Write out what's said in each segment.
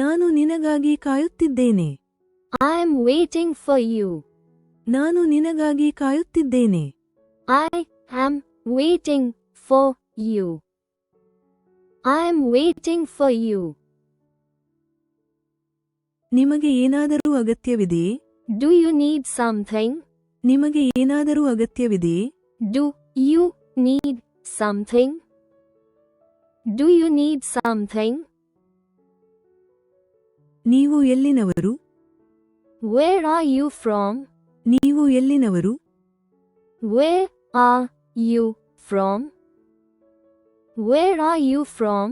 ನಾನು ನಿನಗಾಗಿ ಕಾಯುತ್ತಿದ್ದೇನೆ. I am waiting for you. ನಾನು ನಿನಗಾಗಿ ಕಾಯುತ್ತಿದ್ದೇನೆ. I am waiting for you. I am waiting for you. ನಿಮಗೆ ಏನಾದರೂ ಅಗತ್ಯವಿದೆಯೇ? Do you need something? ನಿಮಗೆ ಏನಾದರೂ ಅಗತ್ಯವಿದೆಯೇ? Do you need something? Do you need something? ನೀವು ಎಲ್ಲಿನವರು? Where are you from? ನೀವು ಎಲ್ಲಿನವರು? Where are you from? Where are you from?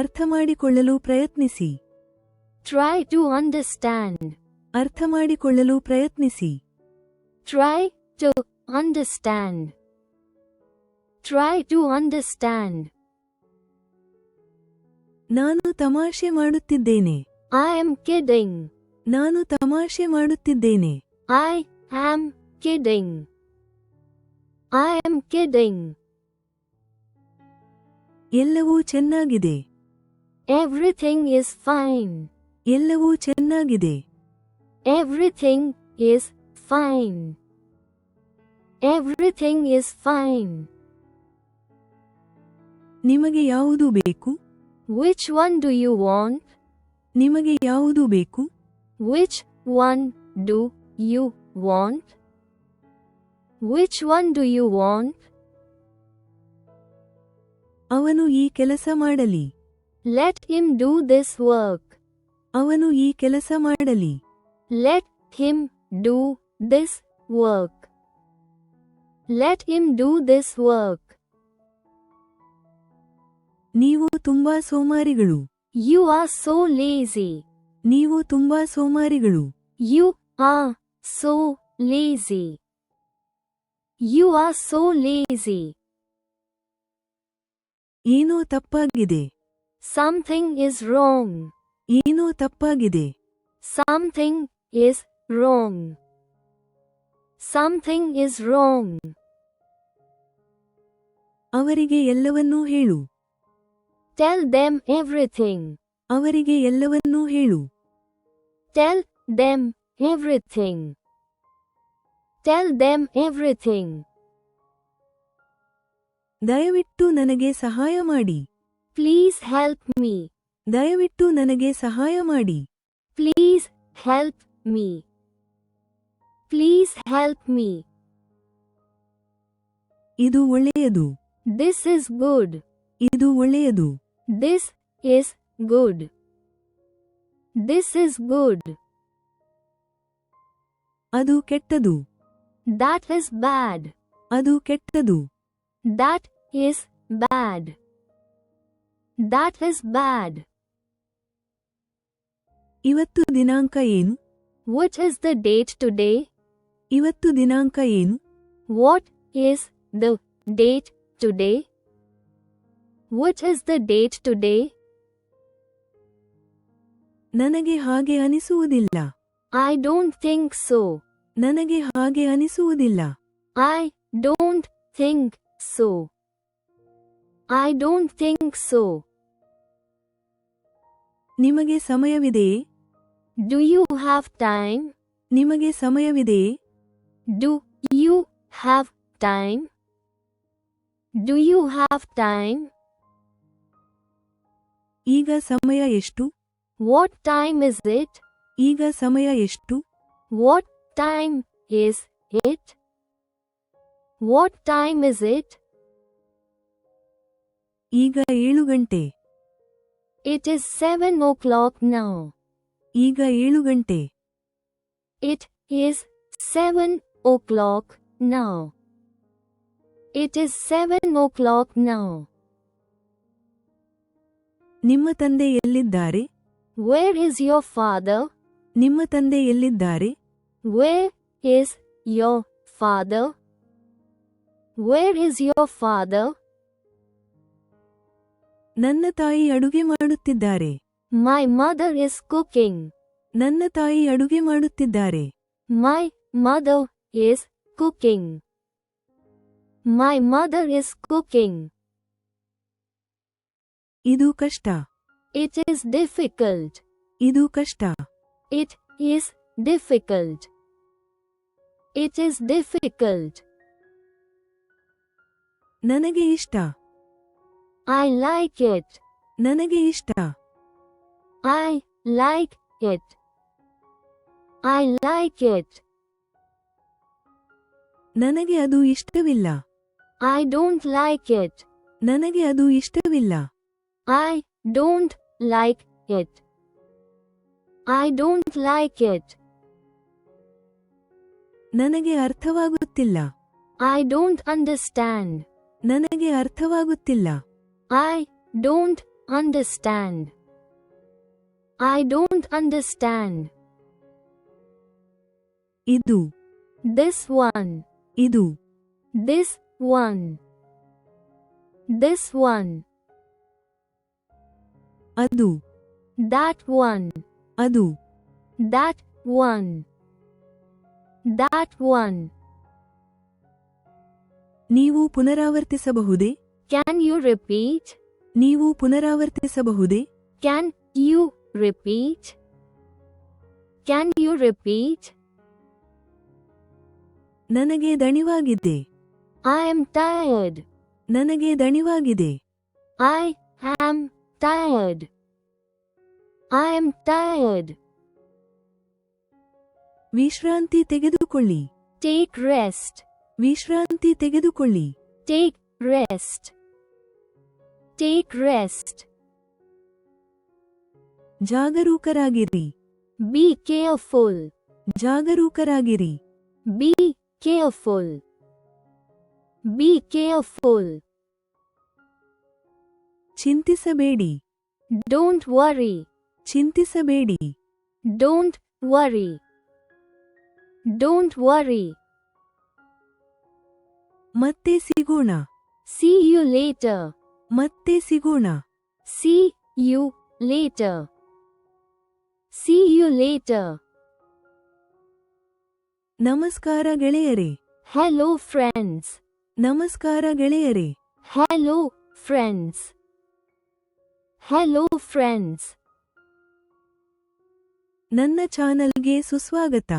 ಅರ್ಥಮಾಡಿಕೊಳ್ಳಲು ಪ್ರಯತ್ನಿಸಿ. Try to understand. ಅರ್ಥಮಾಡಿಕೊಳ್ಳಲು ಪ್ರಯತ್ನಿಸಿ. Try to understand. Try to understand. ನಾನು ತಮಾಷೆ ಮಾಡುತ್ತಿದ್ದೇನೆ. I am kidding. ನಾನು ತಮಾಷೆ ಮಾಡುತ್ತಿದ್ದೇನೆ. I am kidding. I am kidding. ಎಲ್ಲವೂ ಚೆನ್ನಾಗಿದೆ. Everything is fine. ಎಲ್ಲವೂ ಚೆನ್ನಾಗಿದೆ. Everything is fine. Everything is fine. ನಿಮಗೆ ಯಾವುದು ಬೇಕು? Which one do you want? ನಿಮಗೆ ಯಾವುದು ಬೇಕು? Which one do you want? Which one do you want? ಅವನು ಈ ಕೆಲಸ ಮಾಡಲಿ. Let him do this work. ಅವನು ಈ ಕೆಲಸ ಮಾಡಲಿ. Let him do this work. Let him do this work. ನೀವು ತುಂಬಾ ಸೋಮಾರಿಗಳು. You are so lazy. ನೀವು ತುಂಬಾ ಸೋಮಾರಿಗಳು. You are so lazy. You are so lazy. ಏನೋ ತಪ್ಪಾಗಿದೆ. Something is wrong. ಏನೋ ತಪ್ಪಾಗಿದೆ. Something is wrong. Something is wrong. ಅವರಿಗೆ ಎಲ್ಲವನ್ನೂ ಹೇಳು. Tell them everything. ಅವರಿಗೆ ಎಲ್ಲವನ್ನೂ ಹೇಳು. Tell them everything. Tell them everything. ದಯವಿಟ್ಟು ನನಗೆ ಸಹಾಯ ಮಾಡಿ. Please help me. ದಯವಿಟ್ಟು ನನಗೆ ಸಹಾಯ ಮಾಡಿ. Please help me. Please help me. ಇದು ಒಳ್ಳೆಯದು. This is good. ಇದು ಒಳ್ಳೆಯದು. This is good. This is good. ಅದು ಕೆಟ್ಟದು. That is bad. ಅದು ಕೆಟ್ಟದು. That is bad. That is bad. ಇವತ್ತು ದಿನಾಂಕ ಏನು? What is the date today? ಇವತ್ತು ದಿನಾಂಕ ಏನು? What is the date today? What is the date today? ನನಗೆ ಹಾಗೆ ಅನಿಸುವುದಿಲ್ಲ. I don't think so. ನನಗೆ ಹಾಗೆ ಅನಿಸುವುದಿಲ್ಲ. I don't think so. I don't think so. ನಿಮಗೆ ಸಮಯವಿದೆಯೇ? Do you have time? ನಿಮಗೆ ಸಮಯವಿದೆಯೇ? Do you have time? Do you have time? ಈಗ ಸಮಯ ಎಷ್ಟು? What time is it? ಈಗ ಸಮಯ ಎಷ್ಟು? What time is it? What time is it? ಈಗ 7 ಗಂಟೆ. It is 7 o'clock now. ಈಗ 7 ಗಂಟೆ. It is 7 o'clock now. It is 7 o'clock now. ನಿಮ್ಮ ತಂದೆ ಎಲ್ಲಿದ್ದಾರೆ? Where is your father? ನಿಮ್ಮ ತಂದೆ ಎಲ್ಲಿದ್ದಾರೆ? Where is your father? Where is your father? ನನ್ನ ತಾಯಿ ಅಡುಗೆ ಮಾಡುತ್ತಿದ್ದಾರೆ. My mother is cooking. ನನ್ನ ತಾಯಿ ಅಡುಗೆ ಮಾಡುತ್ತಿದ್ದಾರೆ. My mother is cooking. My mother is cooking. ಇದು ಕಷ್ಟ. It is difficult. ಇದು ಕಷ್ಟ. It is difficult. It is difficult. ನನಗೆ ಇಷ್ಟ. I like it. ನನಗೆ ಇಷ್ಟ. I like it. I like it. ನನಗೆ ಅದು ಇಷ್ಟವಿಲ್ಲ. I don't like it. ನನಗೆ ಅದು ಇಷ್ಟವಿಲ್ಲ. I don't like it. I don't like it. ನನಗೆ ಅರ್ಥವಾಗುತ್ತಿಲ್ಲ. I don't understand. ನನಗೆ ಅರ್ಥವಾಗುತ್ತಿಲ್ಲ. I don't understand. I don't understand. ಇದು. This one. ಇದು. This one. This one. ಅದು. That one. ಅದು. That one. That one. ನೀವು ಪುನರಾವರ್ತಿಸಬಹುದೇ? Can you repeat? ನೀವು ಪುನರಾವರ್ತಿಸಬಹುದೇ? Can you repeat? Can you repeat? ನನಗೆ ದಣಿವಾಗಿದೆ. I am tired. ನನಗೆ ದಣಿವಾಗಿದೆ. I am tired. I am tired. ವಿಶ್ರಾಂತಿ ತೆಗೆದುಕೊಳ್ಳಿ. Take rest. ವಿಶ್ರಾಂತಿ ತೆಗೆದುಕೊಳ್ಳಿ. Take rest. Take rest. ಜಾಗರೂಕರಾಗಿರಿ. Be careful. ಜಾಗರೂಕರಾಗಿರಿ. Be careful. Be careful. ಚಿಂತಿಸಬೇಡಿ. Don't worry. ಚಿಂತಿಸಬೇಡಿ. Don't worry. Don't worry. ಮತ್ತೆ ಸಿಗೋಣ. See you later. ಮತ್ತೆ ಸಿಗೋಣ. See you later. See you later. ನಮಸ್ಕಾರ ಗೆಳೆಯರೇ. Hello friends. ನಮಸ್ಕಾರ ಗೆಳೆಯರೇ. Hello friends. Hello friends. ನನ್ನ ಚಾನಲ್ಗೆ ಸುಸ್ವಾಗತ.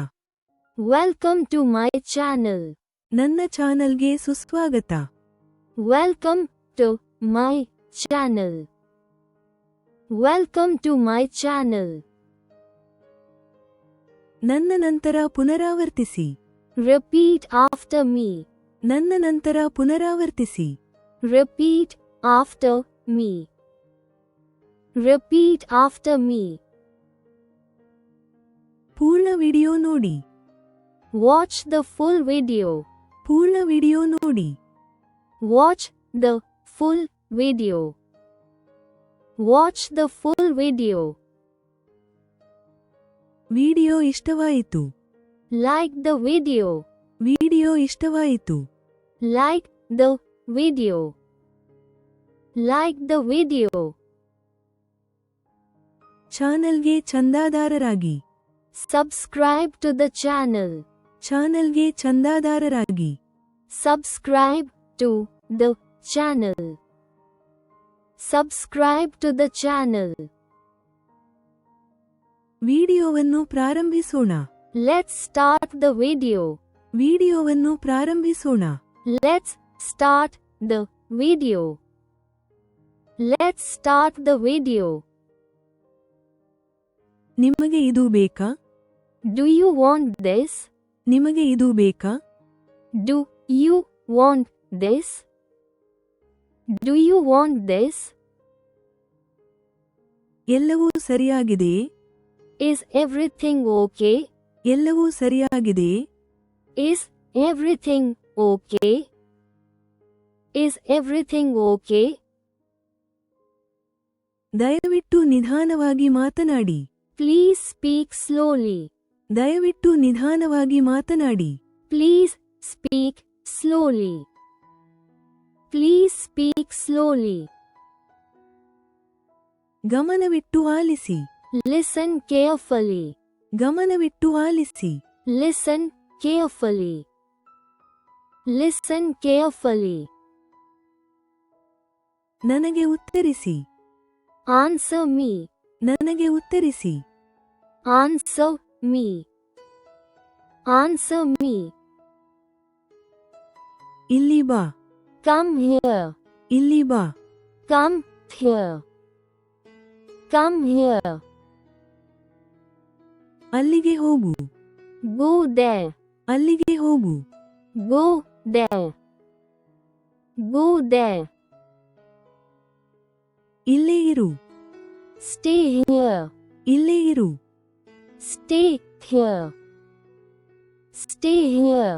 Welcome to my channel. ನನ್ನ ಚಾನಲ್ಗೆ ಸುಸ್ವಾಗತ. Welcome to my channel. Welcome to my channel. ನನ್ನ ನಂತರ ಪುನರಾವರ್ತಿಸಿ. Repeat after me. ನನ್ನ ನಂತರ ಪುನರಾವರ್ತಿಸಿ. Repeat after me. Repeat after me. ಪೂರ್ಣ ವಿಡಿಯೋ ನೋಡಿ. Watch the full video. ಪೂರ್ಣ ವಿಡಿಯೋ ನೋಡಿ. Watch the full video. Watch the full video. Video ಇಷ್ಟವಾಯಿತು. Like the video. ವಿಡಿಯೋ ಇಷ್ಟವಾಯಿತು. Like the video. Like the video. ಚಾನಲ್ಗೆ ಚಂದಾದಾರರಾಗಿ. Subscribe to the channel. ಚಾನಲ್ಗೆ ಚಂದಾದಾರರಾಗಿ. Subscribe to the channel. Subscribe to the channel. ವಿಡಿಯೋವನ್ನು ಪ್ರಾರಂಭಿಸೋಣ. Let's start the video. ವಿಡಿಯೋವನ್ನು ಪ್ರಾರಂಭಿಸೋಣ. Let's start the video. Let's start the video. ನಿಮಗೆ ಇದು ಬೇಕಾ? Do you want this? ನಿಮಗೆ ಇದು ಬೇಕಾ? Do you want this? Do you want this? ಎಲ್ಲವೂ ಸರಿಯಾಗಿದೆಯೇ? Is everything okay? ಎಲ್ಲವೂ ಸರಿಯಾಗಿದೆಯೇ? Is everything okay? Is everything okay? ದಯವಿಟ್ಟು ನಿಧಾನವಾಗಿ ಮಾತನಾಡಿ. Please speak slowly. ದಯವಿಟ್ಟು ನಿಧಾನವಾಗಿ ಮಾತನಾಡಿ. Please speak slowly. Please speak slowly. ಗಮನವಿಟ್ಟು ಆಲಿಸಿ. Listen carefully. ಗಮನವಿಟ್ಟು ಆಲಿಸಿ. Listen carefully. Listen carefully. ನನಗೆ ಉತ್ತರಿಸಿ. Answer me. ನನಗೆ ಉತ್ತರಿಸಿ. Answer me. Answer me. ಇಲ್ಲಿ ಬಾ. Come here. ಇಲ್ಲಿ ಬಾ. Come here. Come here. ಅಲ್ಲಿಗೆ ಹೋಗು. Go there. ಅಲ್ಲಿಗೆ ಹೋಗು. Go there. Go there. ಇಲ್ಲೇ ಇರು. Stay here. ಇಲ್ಲೇ ಇರು. Stay here. Stay here.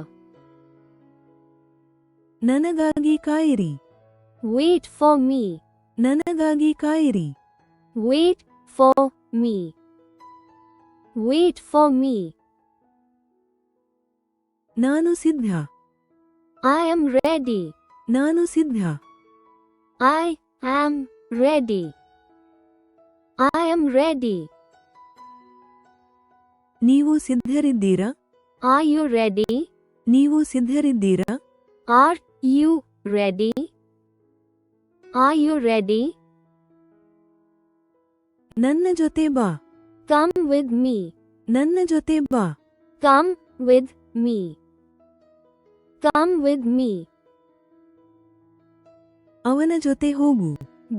ನನಗಾಗಿ ಕಾಯಿರಿ. Wait for me. ನನಗಾಗಿ ಕಾಯಿರಿ. Wait for me. Wait for me. ನಾನು ಸಿದ್ಧ. I am ready. ನಾನು ಸಿದ್ಧ. I am ready. I am ready. ನೀವು ಸಿದ್ಧರಿದ್ದೀರಾ? Are you ready? ನೀವು ಸಿದ್ಧರಿದ್ದೀರಾ? Are you ready? Are you ready? ನನ್ನ ಜೊತೆ ಬಾ. Come with me. ನನ್ನ ಜೊತೆ ಬಾ. Come with me. Come with me. ಅವನ ಜೊತೆ ಹೋಗು.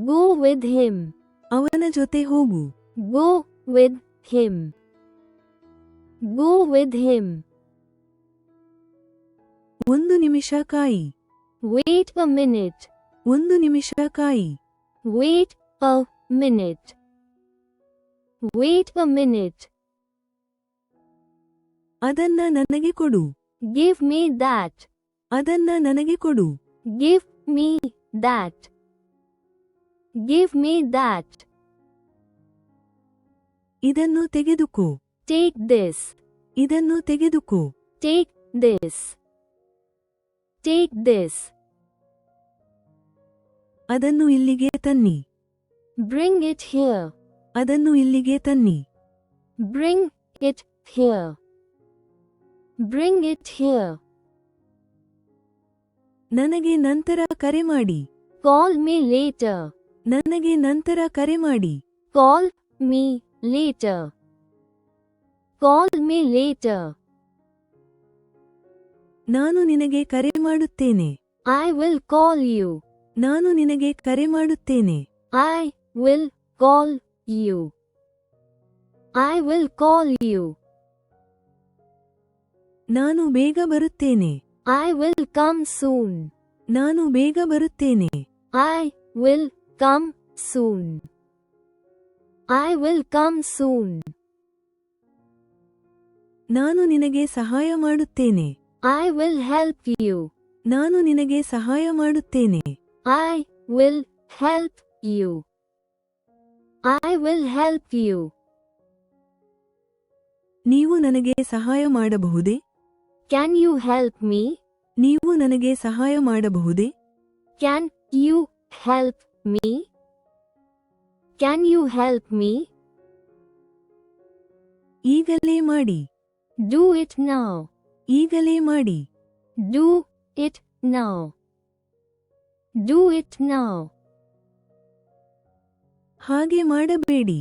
Go with him. ಅವನ ಜೊತೆ ಹೋಗು. Go with him. Go with him. ಒಂದು ನಿಮಿಷ ಕಾಯಿ. Wait a minute. ಒಂದು ನಿಮಿಷ ಕಾಯಿ. Wait a minute. Wait a minute. ಅದನ್ನ ನನಗೆ ಕೊಡು. Give me that. ಅದನ್ನ ನನಗೆ ಕೊಡು. Give me that. Give me that. ಇದನ್ನು ತೆಗೆದುಕೋ. Take this. ಇದನ್ನು ತೆಗೆದುಕೋ. Take this. Take this. ಅದನ್ನು ಇಲ್ಲಿಗೆ ತನ್ನಿ. Bring it here. ಅದನ್ನು ಇಲ್ಲಿಗೆ ತನ್ನಿ. Bring it here. Bring it here. ನನಗೆ ನಂತರ ಕರೆ ಮಾಡಿ. Call me later. ನನಗೆ ನಂತರ ಕರೆ ಮಾಡಿ. Call me later. Call me later. ನಾನು ನಿನಗೆ ಕರೆ ಮಾಡುತ್ತೇನೆ. I will call you. ನಾನು ನಿನಗೆ ಕರೆ ಮಾಡುತ್ತೇನೆ. I will call you. I will call you. ನಾನು ಬೇಗ ಬರುತ್ತೇನೆ. I will come soon. ನಾನು ಬೇಗ ಬರುತ್ತೇನೆ. I will come soon. I will come soon. ನಾನು ನಿನಗೆ ಸಹಾಯ ಮಾಡುತ್ತೇನೆ. I will help you. ನಾನು ನಿನಗೆ ಸಹಾಯ ಮಾಡುತ್ತೇನೆ. I will help you. I will help you. ನೀವು ನನಗೆ ಸಹಾಯ ಮಾಡಬಹುದೇ? Can you help me? ನೀವು ನನಗೆ ಸಹಾಯ ಮಾಡಬಹುದೇ? Can you help me? Can you help me? ಈಗಲೇ ಮಾಡಿ. Do it now. ಈಗಲೇ ಮಾಡಿ. Do it now. Do it now. ಹಾಗೆ ಮಾಡಬೇಡಿ.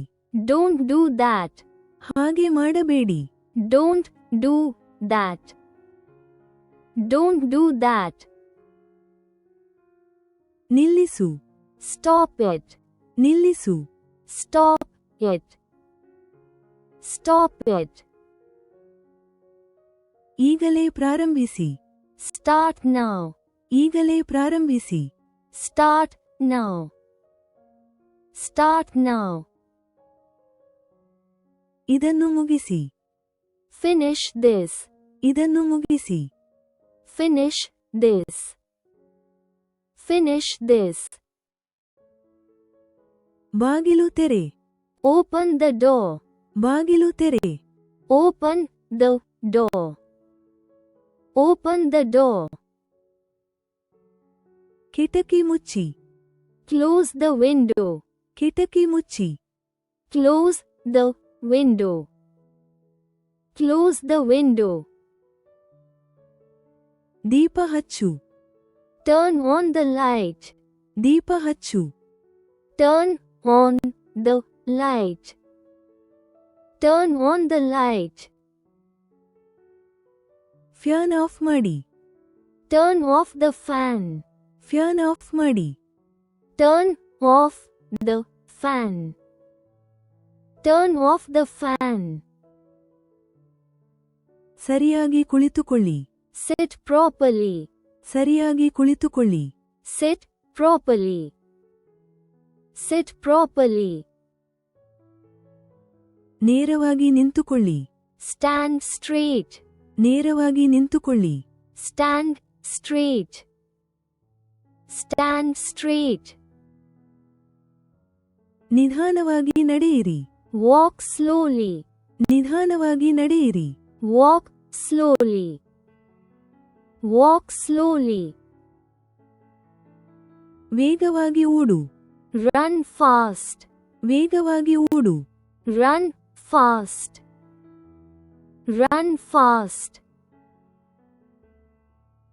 Don't do that. ಹಾಗೆ ಮಾಡಬೇಡಿ. Don't do that. Don't do that. ನಿಲ್ಲಿಸು. Stop it. ನಿಲ್ಲಿಸು. Stop it. Stop it. ಈಗಲೇ ಪ್ರಾರಂಭಿಸಿ. Start now. ಈಗಲೇ ಪ್ರಾರಂಭಿಸಿ. Start now. Start now. ಇದನ್ನು ಮುಗಿಸಿ. Finish this. ಇದನ್ನು ಮುಗಿಸಿ. Finish this. Finish this. ಬಾಗಿಲು ತೆರೆ. Open the door. ಬಾಗಿಲು ತೆರೆ. Open the door. Open the door. ಕಿಟಕಿ ಮುಚ್ಚಿ. Close the window. ಕಿಟಕಿ ಮುಚ್ಚಿ. Close the window. Close the window. ದೀಪ ಹಚ್ಚು. Turn on the light. ದೀಪ ಹಚ್ಚು. Turn on the light. Turn on the light. Fan of ಮಾಡಿ. Turn off the fan. Fan of ಮಾಡಿ. Turn off the fan. Turn off the fan. ಸರಿಯಾಗಿ ಕುಳಿತುಕೊಳ್ಳಿ. Sit properly. ಸರಿಯಾಗಿ ಕುಳಿತುಕೊಳ್ಳಿ. Sit properly. Sit properly. ನೇರವಾಗಿ ನಿಂತುಕೊಳ್ಳಿ. Stand straight. ನೇರವಾಗಿ ನಿಂತುಕೊಳ್ಳಿ. Stand straight. Stand straight. ನಿಧಾನವಾಗಿ ನಡೆಯಿರಿ. Walk slowly. ನಿಧಾನವಾಗಿ ನಡೆಯಿರಿ. Walk slowly. Walk slowly. ವೇಗವಾಗಿ ಓಡು. Run fast. ವೇಗವಾಗಿ ಓಡು. Run fast. Run fast.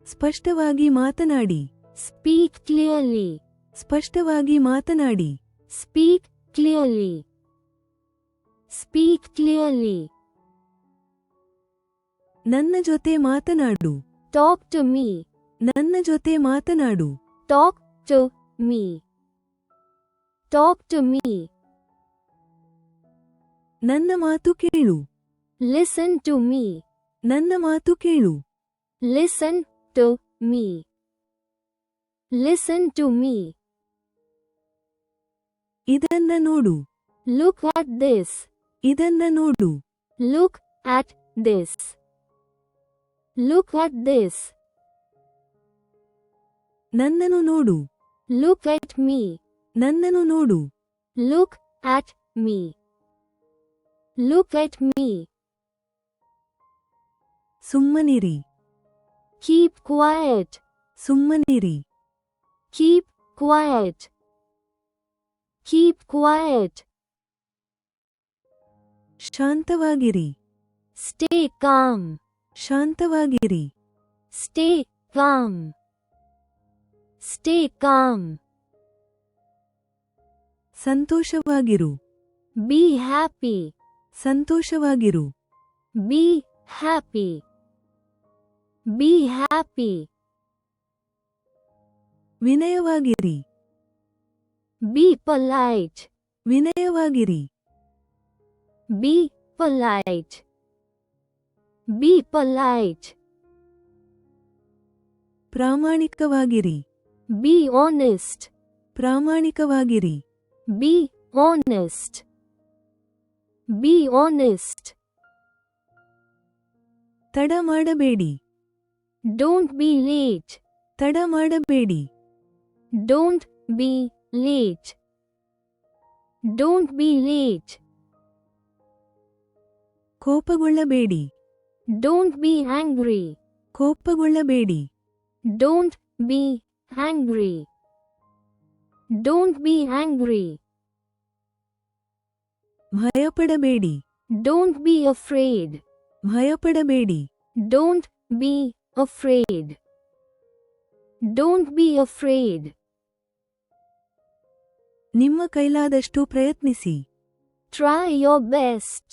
ಸ್ಪಷ್ಟವಾಗಿ ಮಾತನಾಡಿ. Speak clearly. ಸ್ಪಷ್ಟವಾಗಿ ಮಾತನಾಡಿ. Speak clearly. Speak clearly. ನನ್ನ ಜೊತೆ ಮಾತನಾಡು. Talk to me. ನನ್ನ ಜೊತೆ ಮಾತನಾಡು. Talk to me. Talk to me. ನನ್ನ ಮಾತು ಕೇಳು. Listen to me. ನನ್ನ ಮಾತು ಕೇಳು. Listen to me. Listen to me. ಇದನ್ನ ನೋಡು. Look at this. ಇದನ್ನ ನೋಡು. Look at this. Look at this. ನನ್ನನ್ನು ನೋಡು. Look at me. ನನ್ನನ್ನು ನೋಡು. Look at me. Look at me. ಸುಮ್ಮನಿರಿ. Keep quiet. ಸುಮ್ಮನಿರಿ. Keep quiet. Keep quiet. ಶಾಂತವಾಗಿರಿ. Stay calm. ಶಾಂತವಾಗಿರಿ. Stay calm. Stay calm. ಸಂತೋಷವಾಗಿರು. Be happy. ಸಂತೋಷವಾಗಿರು. Be happy. Be happy. ವಿನಯವಾಗಿರಿ. Be polite. ವಿನಯವಾಗಿರಿ. Be polite. Be polite. ಪ್ರಾಮಾಣಿಕವಾಗಿರಿ. Be honest. ಪ್ರಾಮಾಣಿಕವಾಗಿರಿ. Be honest. Be honest. ತಡ ಮಾಡಬೇಡಿ. Don't be late. ತಡ ಮಾಡಬೇಡಿ. Don't be late. Don't be late. ಕೋಪಗೊಳ್ಳಬೇಡಿ. Don't be angry. ಕೋಪಗೊಳ್ಳಬೇಡಿ. Don't be angry. Don't be angry. ಭಯಪಡಬೇಡಿ. Don't be afraid. ಭಯಪಡಬೇಡಿ. Don't be afraid. Don't be afraid. ನಿಮ್ಮ ಕೈಲಾದಷ್ಟು ಪ್ರಯತ್ನಿಸಿ. Try your best.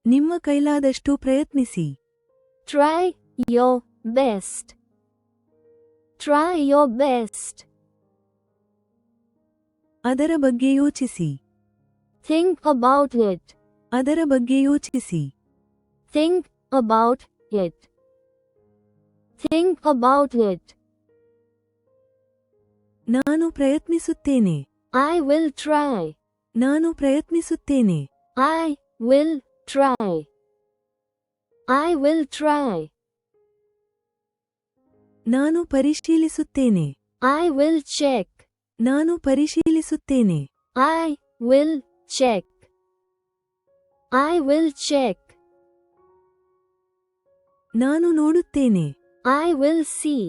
ನಿಮ್ಮ ಕೈಲಾದಷ್ಟು ಪ್ರಯತ್ನಿಸಿ. Try your best. Try your best. ಅದರ ಬಗ್ಗೆ ಯೋಚಿಸಿ. Think about it. ಅದರ ಬಗ್ಗೆ ಯೋಚಿಸಿ. Think about it. Think about it. ನಾನು ಪ್ರಯತ್ನಿಸುತ್ತೇನೆ. I will try. ನಾನು ಪ್ರಯತ್ನಿಸುತ್ತೇನೆ. I will try. I will try. ನಾನು ಪರಿಶೀಲಿಸುತ್ತೇನೆ. I will check. ನಾನು ಪರಿಶೀಲಿಸುತ್ತೇನೆ. I will check. I will check. ನಾನು ನೋಡುತ್ತೇನೆ. I will see.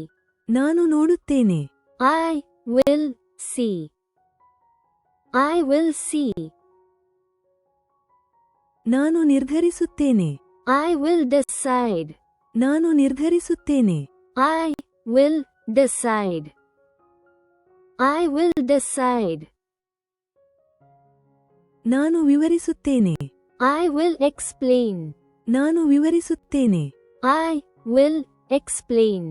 ನಾನು ನೋಡುತ್ತೇನೆ. I will see. I will see. ನಾನು ನಿರ್ಧರಿಸುತ್ತೇನೆ. I will decide. ನಾನು ನಿರ್ಧರಿಸುತ್ತೇನೆ. I will decide. I will decide. ನಾನು ವಿವರಿಸುತ್ತೇನೆ. I will explain. ನಾನು ವಿವರಿಸುತ್ತೇನೆ. I will explain.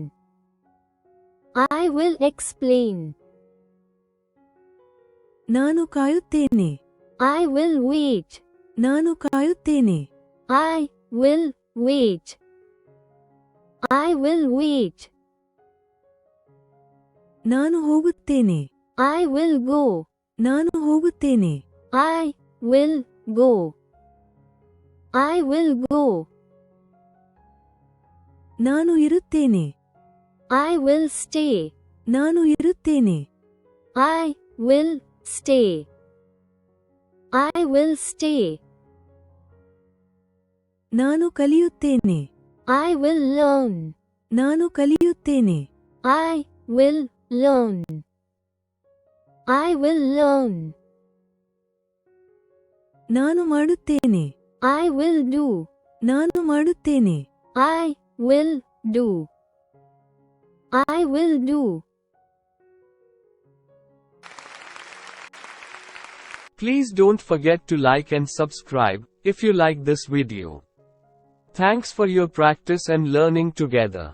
I will explain. ನಾನು ಕಾಯುತ್ತೇನೆ. I will wait. ನಾನು ಕಾಯುತ್ತೇನೆ. I will wait. I will wait. ನಾನು ಹೋಗುತ್ತೇನೆ. I will go. ನಾನು ಹೋಗುತ್ತೇನೆ. I will go. I will go. ನಾನು ಇರುತ್ತೇನೆ. I will stay. ನಾನು ಇರುತ್ತೇನೆ. I will stay. I will stay. ನಾನು ಕಲಿಯುತ್ತೇನೆ. I will learn. ನಾನು ಕಲಿಯುತ್ತೇನೆ. I will learn. I will learn. ನಾನು ಮಾಡುತ್ತೇನೆ. I will do. ನಾನು ಮಾಡುತ್ತೇನೆ. I will do. I will do. Please don't forget to like and subscribe if you like this video. Thanks for your practice and learning together.